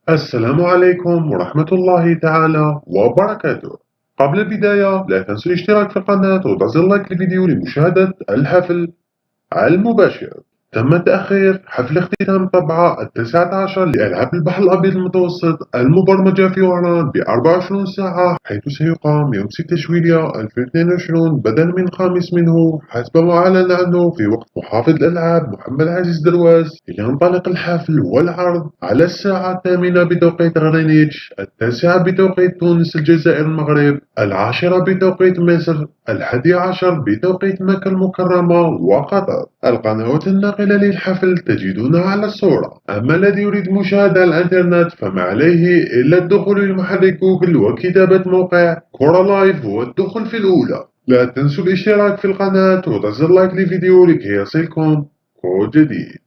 السلام عليكم ورحمة الله تعالى وبركاته. قبل البداية لا تنسوا الاشتراك في القناة وضع زر لايك للفيديو لمشاهدة الحفل المباشر. تم تأخير حفل اختتام الطبعة 19 لألعاب البحر الأبيض المتوسط المبرمجة في وهران ب24 ساعة، حيث سيقام يوم 6 جويلية 2022 بدلا من الخامس منه حسب ما أعلن عنه في وقت محافظ الألعاب محمد عزيز درواز. ينطلق الحفل والعرض على الساعة 8 بتوقيت غرينتش، 9 بتوقيت تونس الجزائر المغرب، 10 بتوقيت مصر، 11 بتوقيت مكة المكرمة وقطر. القنوات الناقلة للحفل تجدونها على الصورة. أما الذي يريد مشاهدة على الإنترنت فما عليه إلا الدخول لمحرك جوجل وكتابة موقع كورا لايف والدخول في الأولى. لا تنسوا الاشتراك في القناة وضع زر لايك للفيديو لكي يصلكم كل جديد.